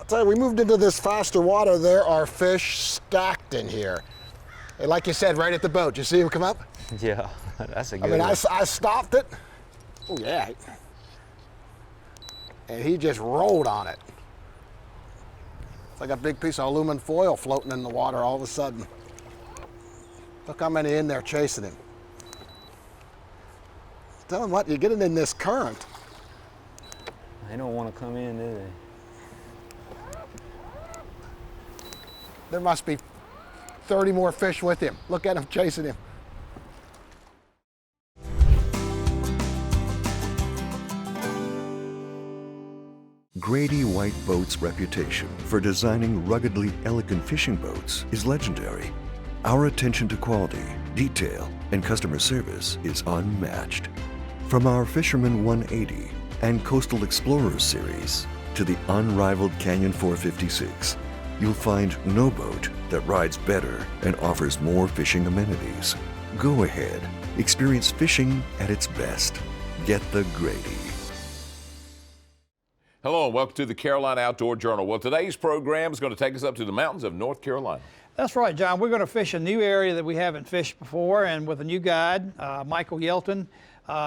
tell you, we moved into this faster water. There are fish stacked in here. And like you said, right at the boat. You see him come up? Yeah, that's a good I mean, one. I stopped it. Oh, yeah. And he just rolled on it. It's like a big piece of aluminum foil floating in the water all of a sudden. Look how many in there chasing him. Tell him what, you get it in this current. They don't want to come in, do they? There must be 30 more fish with him. Look at him chasing him. Grady White Boats' reputation for designing ruggedly elegant fishing boats is legendary. Our attention to quality, detail, and customer service is unmatched. From our Fisherman 180 and Coastal Explorers series to the unrivaled Canyon 456, you'll find no boat that rides better and offers more fishing amenities. Go ahead, experience fishing at its best. Get the Grady. Hello and welcome to the Carolina Outdoor Journal. Well, today's program is going to take us up to the mountains of North Carolina. That's right, John. We're going to fish a new area that we haven't fished before, and with a new guide, Michael Yelton.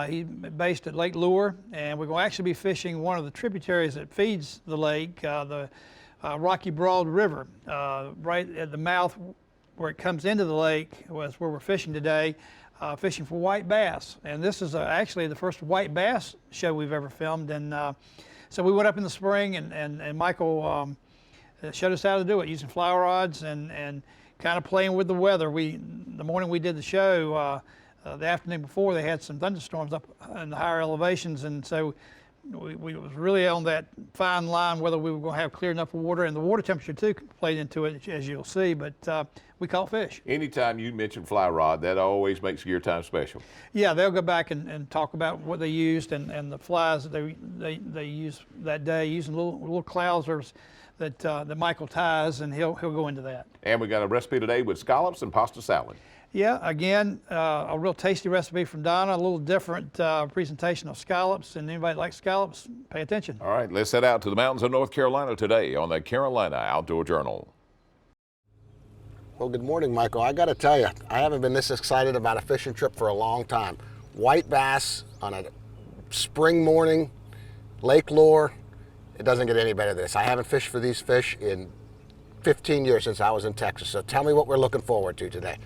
He's based at Lake Lure, and we're going to actually be fishing one of the tributaries that feeds the lake, the Rocky Broad River. Right at the mouth where it comes into the lake was where we're fishing today, fishing for white bass. And this is actually the first white bass show we've ever filmed. And so we went up in the spring, and Michael showed us how to do it using fly rods and kind of playing with the weather. The morning we did the show, the afternoon before, they had some thunderstorms up in the higher elevations, and so we was really on that fine line whether we were going to have clear enough water, and the water temperature too played into it, as you'll see. But we caught fish. Anytime you mention fly rod, that always makes your time special. Yeah, they'll go back and talk about what they used and the flies that they used that day, using little clousers that Michael ties, and he'll go into that. And we got a recipe today with scallops and pasta salad. Yeah, again, a real tasty recipe from Donna, a little different presentation of scallops, and anybody that likes scallops, pay attention. All right, let's head out to the mountains of North Carolina today on the Carolina Outdoor Journal. Well, good morning, Michael. I got to tell you, I haven't been this excited about a fishing trip for a long time. White bass on a spring morning, Lake Lure. It doesn't get any better than this. I haven't fished for these fish in 15 years since I was in Texas. So tell me what we're looking forward to today.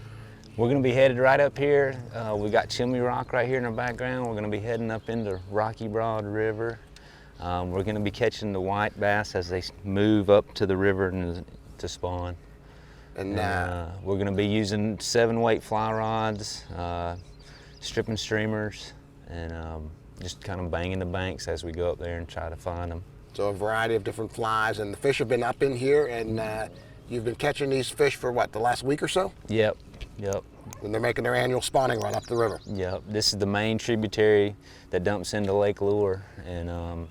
We're going to be headed right up here. We got Chimney Rock right here in the background. We're going to be heading up into Rocky Broad River. We're going to be catching the white bass as they move up to the river to spawn. And we're going to be using 7-weight fly rods, stripping streamers, and just kind of banging the banks as we go up there and try to find them. So a variety of different flies, and the fish have been up in here, and you've been catching these fish for what, the last week or so? Yep. And they're making their annual spawning run up the river. Yep, this is the main tributary that dumps into Lake Lure, and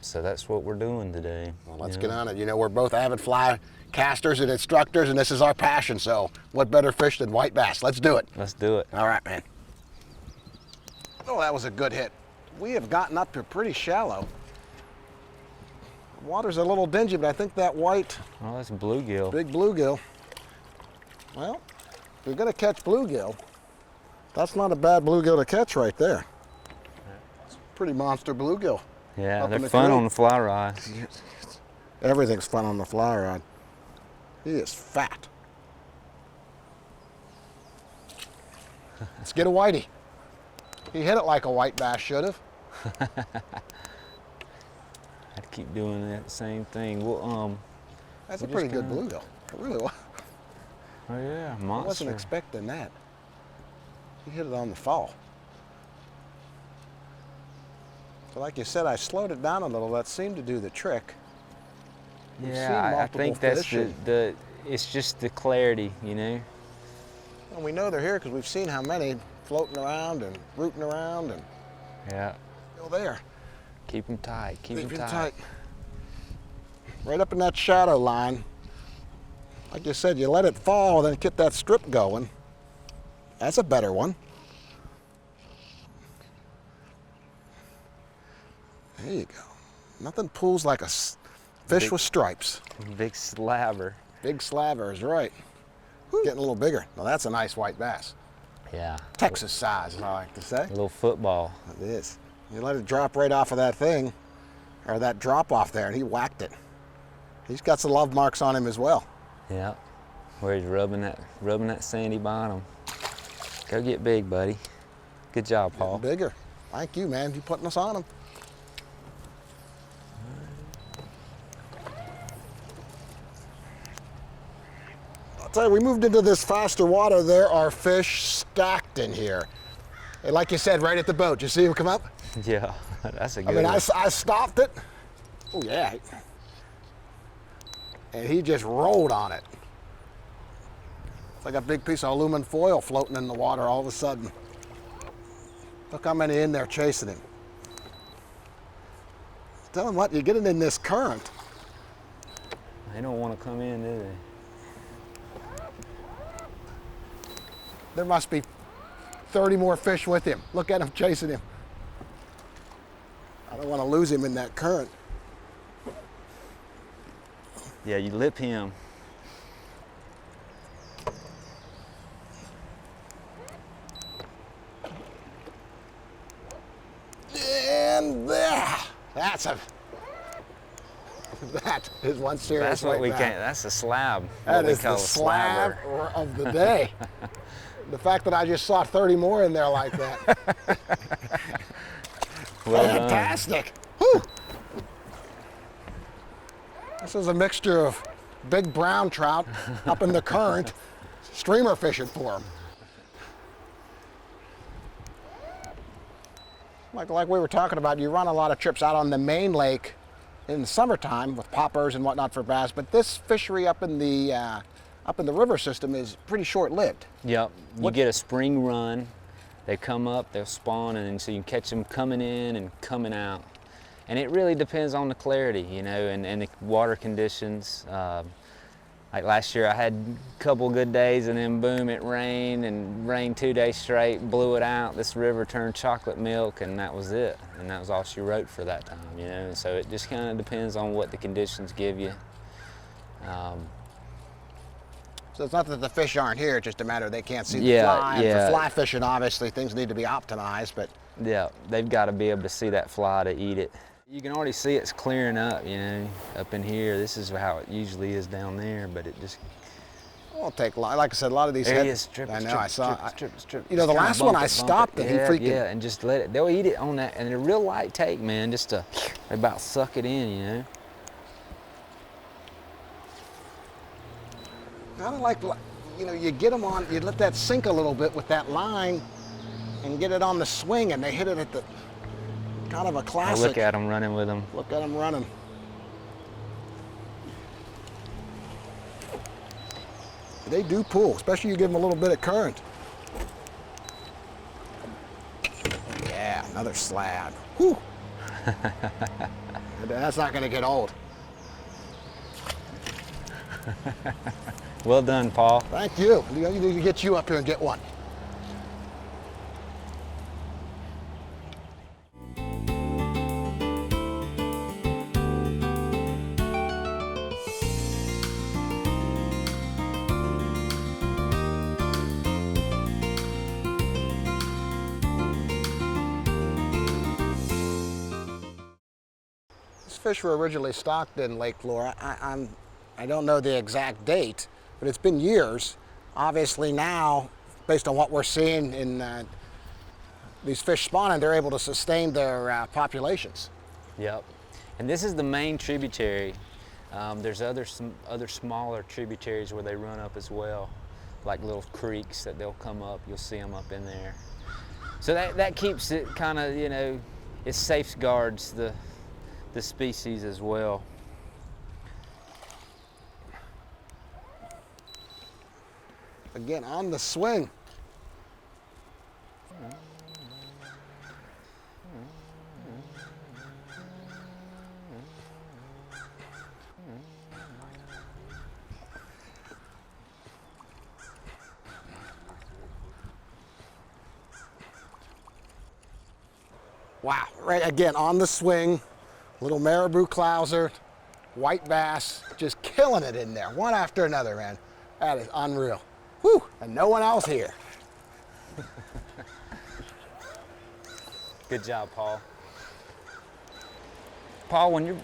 so that's what we're doing today. Well, let's get on it. You know, we're both avid fly casters and instructors, and this is our passion, so what better fish than white bass? Let's do it. Let's do it. All right, man. Oh, that was a good hit. We have gotten up to pretty shallow. The water's a little dingy, but I think that white... Oh, that's bluegill. Big bluegill. Well, if you're going to catch bluegill, that's not a bad bluegill to catch right there. It's a pretty monster bluegill. Yeah, they're fun on the fly rod. Everything's fun on the fly rod. He is fat. Let's get a whitey. He hit it like a white bass should have. I'd keep doing that same thing. Well, that's a pretty good bluegill. It really was. Oh yeah, monster. I wasn't expecting that. He hit it on the fall. So like you said, I slowed it down a little. That seemed to do the trick. Yeah, I think that's it's just the clarity, you know. And we know they're here because we've seen how many floating around and rooting around and still there. Keep them tight, keep them tight. Right up in that shadow line. Like you said, you let it fall, then get that strip going. That's a better one. There you go. Nothing pulls like a Fish with stripes. Big slabber. Big slaver is right. Getting a little bigger. Now that's a nice white bass. Yeah. Texas size, as I like to say. A little football. It is. You let it drop right off of that thing, or that drop off there, and he whacked it. He's got some love marks on him as well. Yeah. Where he's rubbing that sandy bottom. Go get big, buddy. Good job, Paul. Getting bigger. Thank you, man. You putting us on him. I'll tell you, we moved into this faster water. There are fish stacked in here. And like you said, right at the boat. You see him come up? Yeah, that's a good I mean, one. I stopped it. Oh, yeah. And he just rolled on it. It's like a big piece of aluminum foil floating in the water all of a sudden. Look how many in there chasing him. Tell him what, you get it in this current. They don't want to come in, do they? There must be 30 more fish with him. Look at him chasing him. I don't want to lose him in that current. Yeah, you lip him. And there, that is one serious That's what white we bass. can't. That's a slab. That what we is call the a slab slabber. of the day. The fact that I just saw 30 more in there like that. Well done. Fantastic. Whew. This is a mixture of big brown trout up in the current, streamer fishing for them. Like we were talking about, you run a lot of trips out on the main lake in the summertime with poppers and whatnot for bass, but this fishery up in the river system is pretty short-lived. Yep. You get a spring run. They come up, they'll spawn, and so you can catch them coming in and coming out. And it really depends on the clarity, you know, and the water conditions. Like last year, I had a couple good days, and then boom, it rained, and rained 2 days straight, blew it out. This river turned chocolate milk, and that was it. And that was all she wrote for that time, you know. And so it just kind of depends on what the conditions give you. So it's not that the fish aren't here, it's just a matter they can't see the Yeah, fly. And yeah. for fly fishing, obviously, things need to be optimized, but Yeah, they've got to be able to see that fly to eat it. You can already see it's clearing up, you know, up in here. This is how it usually is down there, but it just... it won't take long. Like I said, a lot of these There head- he is, strip, I know, strip, I saw. strip, strip. You know, the Just kinda last one bump I it, bump stopped it. and he Yeah, freaking. yeah, and just let it, they'll eat it on that, and a real light take, man, just to about suck it in, you know. Kind of like, you know, you get them on, you let that sink a little bit with that line and get it on the swing, and they hit it at the, kind of a Oh, classic. look at them running with them. Look at them running. They do pull, especially you give them a little bit of current. Yeah, another slab. Whew. That's not going to get old. Well done, Paul. Thank you. You need to get you up here and get one. These fish were originally stocked in Lake Lure. I don't know the exact date, but it's been years. Obviously now, based on what we're seeing in these fish spawning, they're able to sustain their populations. Yep. And this is the main tributary. There's some other smaller tributaries where they run up as well, like little creeks that they'll come up. You'll see them up in there. So that keeps it kind of, you know, it safeguards the species as well. Again, on the swing. Wow, right again, on the swing. Little marabou clouser, white bass, just killing it in there, one after another, man. That is unreal. Whew, and no one else here. Good job, Paul. Paul, when you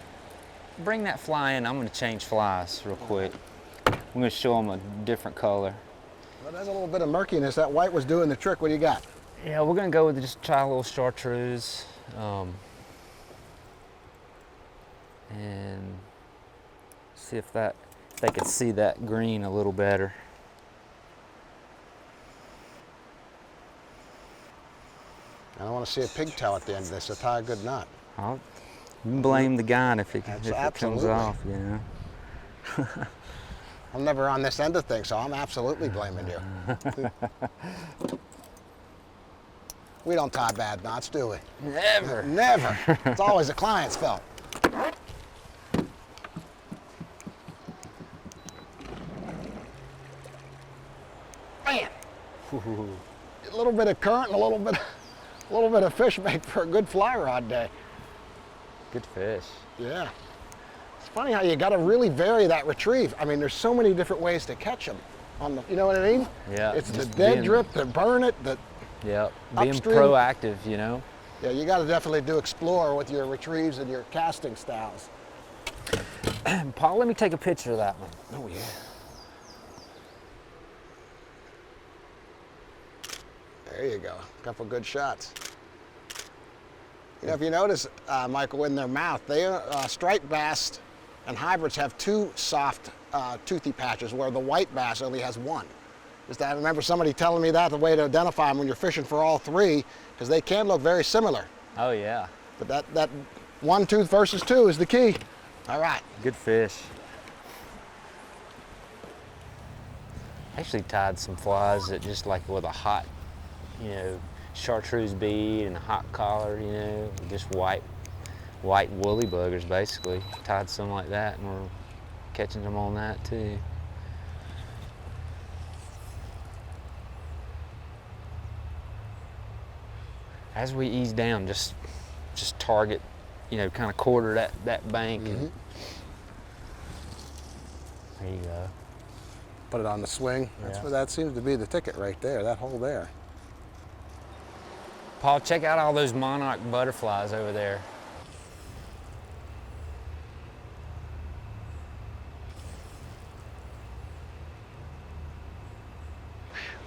bring that fly in, I'm going to change flies real quick. I'm going to show them a different color. Well, there's a little bit of murkiness. That white was doing the trick. What do you got? Yeah, we're going to go with just try a little chartreuse. And see if they can see that green a little better. I don't want to see a pigtail at the end of this, so tie a good knot. You can blame the guy if it comes Absolutely. off, you know. I'm never on this end of things, so I'm absolutely blaming you. We don't tie bad knots, do we? Never. Never. It's always the client's fault. Man. A little bit of current and a little bit of fish make for a good fly rod day. Good fish. Yeah. It's funny how you got to really vary that retrieve. I mean, there's so many different ways to catch them. You know what I mean? Yeah. It's the dead drip, the burn it, the Yeah. Being upstream. proactive, you know. Yeah, you got to definitely explore with your retrieves and your casting styles. Paul, let me take a picture of that one. Oh yeah. There you go. A couple good shots. You know, if you notice, Michael, in their mouth, they striped bass and hybrids have two soft, toothy patches, where the white bass only has one. I remember somebody telling me that the way to identify them when you're fishing for all three, because they can look very similar. Oh yeah. But that one tooth versus two is the key. All right. Good fish. I actually tied some flies that just like with a hot, you know, chartreuse bead and a hot collar, you know, just white woolly buggers basically. Tied some like that and we're catching them on that too. As we ease down, just target, you know, kind of quarter that bank. And there you go. Put it on the swing. Yeah. That seems to be the ticket right there, that hole there. Paul, check out all those monarch butterflies over there.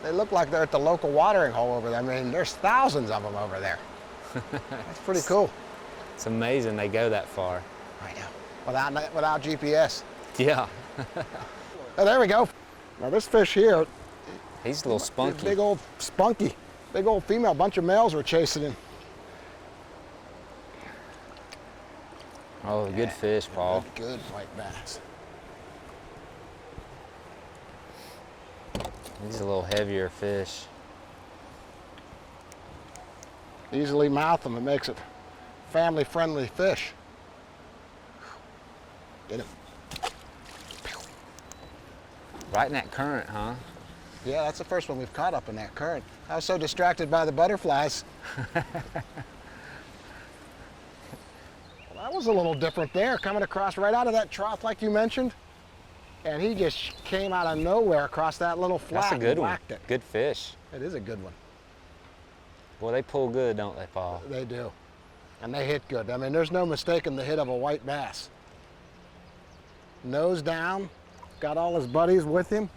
They look like they're at the local watering hole over there. I mean, there's thousands of them over there. That's pretty cool. It's amazing they go that far. I know. Without GPS. Yeah. Oh, there we go. Now this fish here, He's a little spunky. big old spunky, big old female, bunch of males were chasing him. Oh, good fish, Paul. Good white bass. He's a little heavier fish. Easily mouth them, it makes it family-friendly fish. Get him. Right in that current, huh? Yeah, that's the first one we've caught up in that current. I was so distracted by the butterflies. Well, that was a little different there, coming across right out of that trough like you mentioned. And he just came out of nowhere across that little flat. That's a good and one. whacked it. Good fish. It is a good one. Boy, they pull good, don't they, Paul? They do. And they hit good. I mean, there's no mistaking the hit of a white bass. Nose down, got all his buddies with him.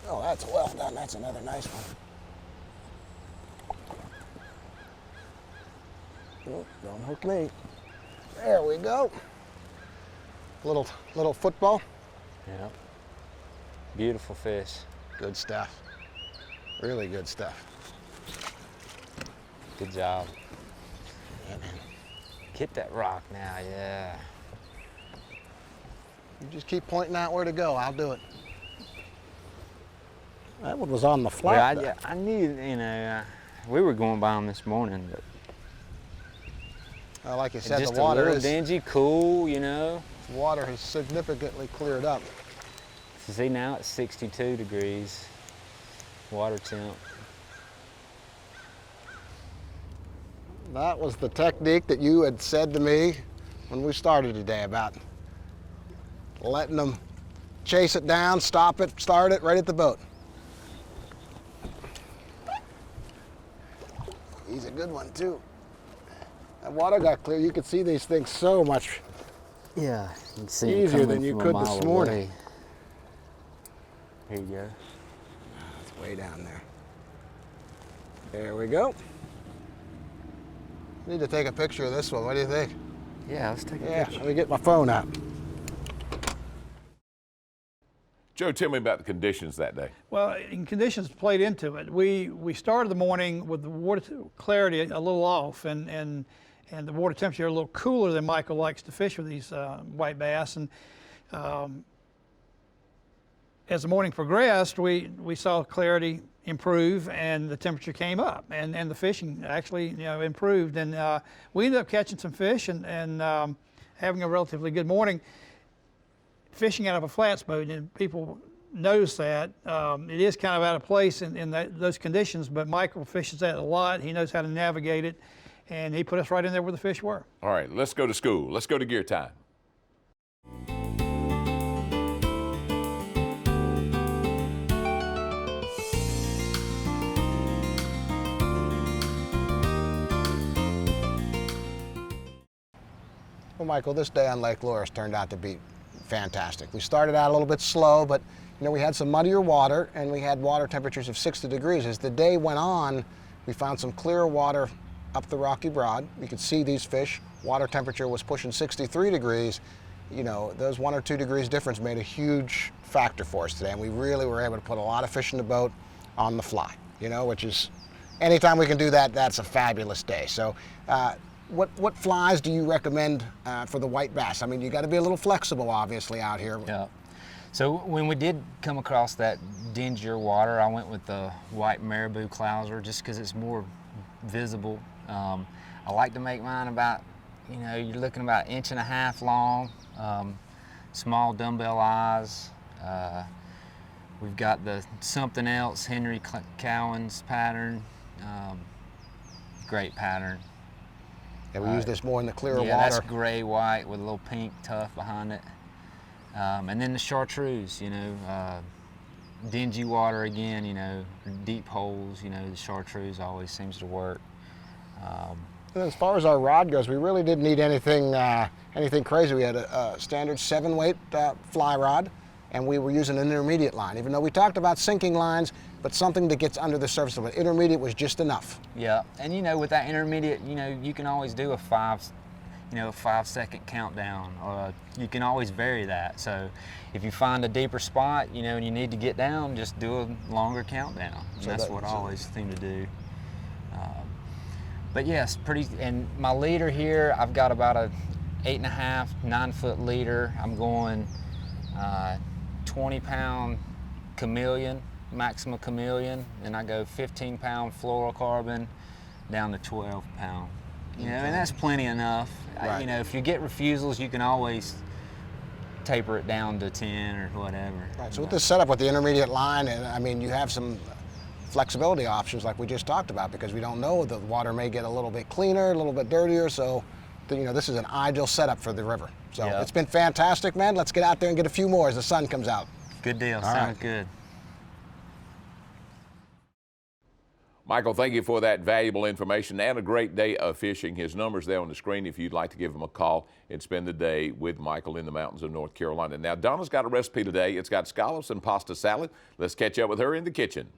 Oh, that's well done. That's another nice one. Oh, don't hook me. There we go. Little football. Yeah. Beautiful fish. Good stuff. Really good stuff. Good job. Yeah, man. Hit that rock now, yeah. You just keep pointing out where to go. I'll do it. That one was on the flat. Well, I knew, you know, we were going by them this morning, but Like you it's said, just the a water little is dingy, cool, you know. water has significantly cleared up. See, now it's 62 degrees. water temp. That was the technique that you had said to me when we started today about letting them chase it down, stop it, start it right at the boat. He's a good one too. That water got clear. You could see these things so much Yeah, you can see 'em easier coming than you from a could mile this morning. away. Here you go. It's way down there. There we go. Need to take a picture of this one. What do you think? Yeah, let's take a Yeah, picture. let me get my phone out. Joe, tell me about the conditions that day. Well, and conditions played into it. We started the morning with the water clarity a little off, and the water temperature a little cooler than Michael likes to fish with these white bass. And as the morning progressed, we saw clarity improve and the temperature came up, and the fishing actually improved, and we ended up catching some fish and having a relatively good morning. Fishing out of a flats boat, and people notice that it is kind of out of place in those conditions, but Michael fishes that a lot. He knows how to navigate it, and he put us right in there where the fish were. All right, let's go to school. Let's go to gear time. Well, Michael, this day on Lake Loris turned out to be fantastic. We started out a little bit slow, but we had some muddier water and we had water temperatures of 60 degrees. As the day went on, we found some clearer water up the Rocky Broad. You could see these fish. Water temperature was pushing 63 degrees. Those 1 or 2 degrees difference made a huge factor for us today, and we really were able to put a lot of fish in the boat on the fly, which is, anytime we can do that, that's a fabulous day. So what flies do you recommend for the white bass? I mean, you got to be a little flexible, obviously, out here. Yeah. So when we did come across that dingier water, I went with the white marabou clouser just because it's more visible. I like to make mine about, you're looking about 1.5 inches long, small dumbbell eyes. We've got the something else, Henry Cowan's pattern, great pattern. Yeah, we use this more in the clearer water. Yeah, that's gray-white with a little pink tuft behind it. And then the chartreuse, dingy water again, deep holes, the chartreuse always seems to work. And as far as our rod goes, we really didn't need anything crazy. We had a standard 7-weight fly rod, and we were using an intermediate line, even though we talked about sinking lines, but something that gets under the surface of it. Intermediate was just enough. Yeah, and with that intermediate, you can always do a 5-second countdown, or you can always vary that. So if you find a deeper spot, and you need to get down, just do a longer countdown. And that's what I always seem to do. But yes, and my leader here, I've got about a 8.5, 9-foot leader. I'm going 20-pound chameleon, maximum chameleon, and I go 15-pound fluorocarbon down to 12-pound. And that's plenty enough. Right. If you get refusals, you can always taper it down to 10 or whatever. Right, so with this setup with the intermediate line, and I mean, you have some flexibility options like we just talked about, because we don't know, the water may get a little bit cleaner, a little bit dirtier, so this is an ideal setup for the river. So It's been fantastic, man. Let's get out there and get a few more as the sun comes out. Good deal. All Sounds right. good. Michael, thank you for that valuable information and a great day of fishing. His number's there on the screen if you'd like to give him a call and spend the day with Michael in the mountains of North Carolina. Now, Donna's got a recipe today. It's got scallops and pasta salad. Let's catch up with her in the kitchen.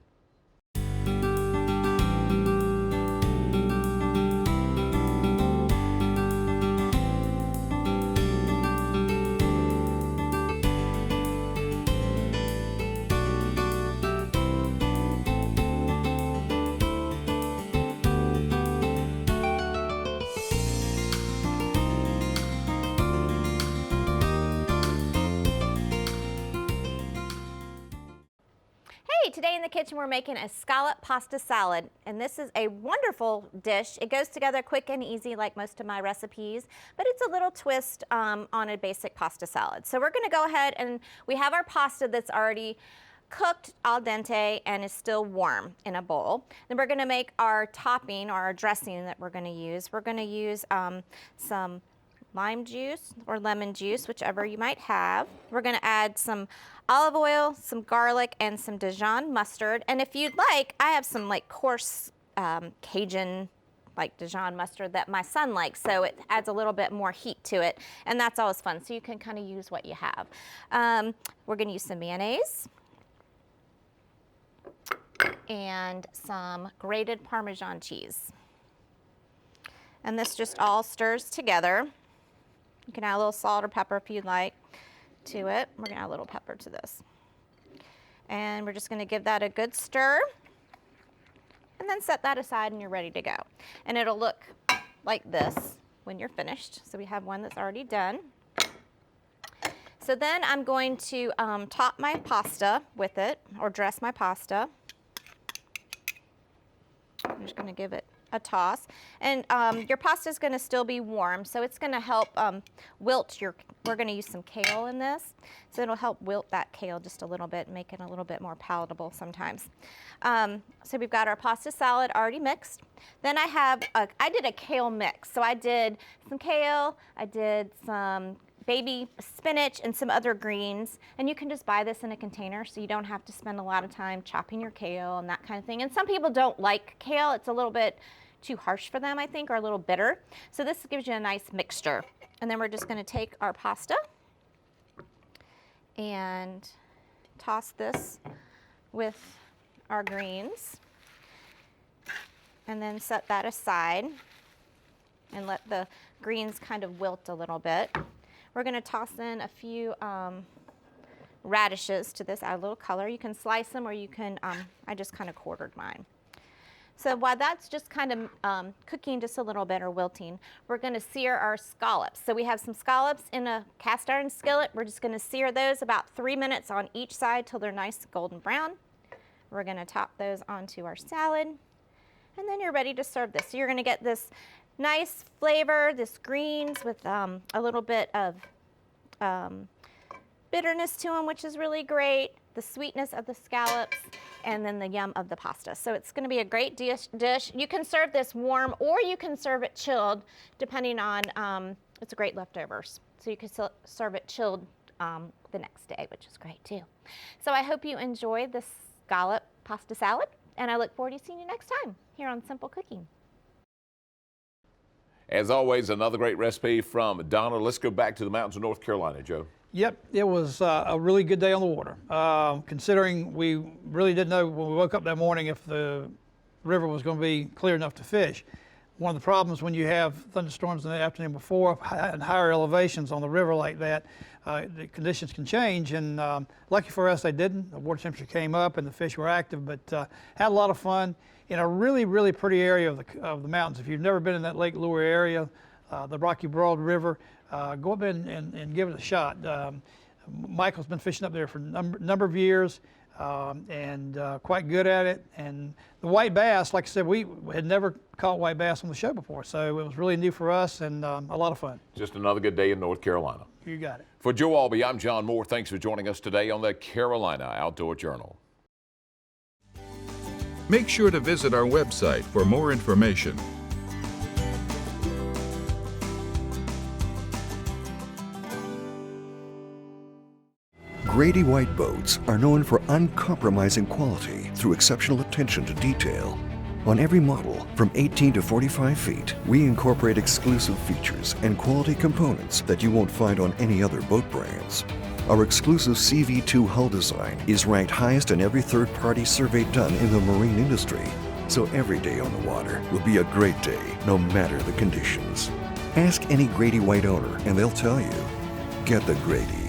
Today in the kitchen we're making a scallop pasta salad, and this is a wonderful dish. It goes together quick and easy like most of my recipes, but it's a little twist on a basic pasta salad. So we're going to go ahead, and we have our pasta that's already cooked al dente and is still warm in a bowl. Then we're gonna make our topping, or our dressing that we're gonna use. We're gonna use some lime juice or lemon juice, whichever you might have. We're gonna add some olive oil, some garlic, and some Dijon mustard. And if you'd like, I have some like coarse Cajun like Dijon mustard that my son likes, so it adds a little bit more heat to it, and that's always fun. So you can kind of use what you have. We're gonna use some mayonnaise and some grated Parmesan cheese. And this just all stirs together. You can add a little salt or pepper if you'd like to it. We're gonna add a little pepper to this. And we're just gonna give that a good stir, and then set that aside and you're ready to go. And it'll look like this when you're finished. So we have one that's already done. So then I'm going to top my pasta with it, or dress my pasta. I'm just gonna give it a toss. And your pasta is gonna still be warm, so it's gonna help wilt we're gonna use some kale in this. So it'll help wilt that kale just a little bit, make it a little bit more palatable sometimes. So we've got our pasta salad already mixed. Then I did a kale mix. So I did some kale, I did some baby spinach and some other greens, and you can just buy this in a container so you don't have to spend a lot of time chopping your kale and that kind of thing. And some people don't like kale. It's a little bit too harsh for them, I think, or a little bitter. So this gives you a nice mixture. And then we're just gonna take our pasta and toss this with our greens, and then set that aside and let the greens kind of wilt a little bit. We're gonna toss in a few radishes to this, add a little color. You can slice them, or you can, I just kind of quartered mine. So while that's just kind of cooking just a little bit, or wilting, we're gonna sear our scallops. So we have some scallops in a cast iron skillet. We're just gonna sear those about 3 minutes on each side till they're nice golden brown. We're gonna top those onto our salad, and then you're ready to serve this. So you're gonna get this nice flavor, this greens with a little bit of bitterness to them, which is really great, the sweetness of the scallops, and then the yum of the pasta. So it's gonna be a great dish. You can serve this warm, or you can serve it chilled, depending on, it's a great leftovers. So you can serve it chilled the next day, which is great too. So I hope you enjoyed this scallop pasta salad, and I look forward to seeing you next time here on Simple Cooking. As always, another great recipe from Donna. Let's go back to the mountains of North Carolina, Joe. Yep, it was a really good day on the water. Considering we really didn't know when we woke up that morning if the river was going to be clear enough to fish. One of the problems when you have thunderstorms in the afternoon before and higher elevations on the river like that, the conditions can change, and lucky for us they didn't. The water temperature came up and the fish were active, but had a lot of fun in a really, really pretty area of the mountains. If you've never been in that Lake Lure area, the Rocky Broad River, go up and give it a shot. Michael's been fishing up there for a number of years, and quite good at it. And the white bass, like I said, we had never caught white bass on the show before, so it was really new for us, and a lot of fun. Just another good day in North Carolina. You got it. For Joe Albee, I'm John Moore. Thanks for joining us today on the Carolina Outdoor Journal. Make sure to visit our website for more information. Grady White boats are known for uncompromising quality through exceptional attention to detail. On every model, from 18 to 45 feet, we incorporate exclusive features and quality components that you won't find on any other boat brands. Our exclusive CV2 hull design is ranked highest in every third-party survey done in the marine industry. So every day on the water will be a great day, no matter the conditions. Ask any Grady White owner and they'll tell you, get the Grady.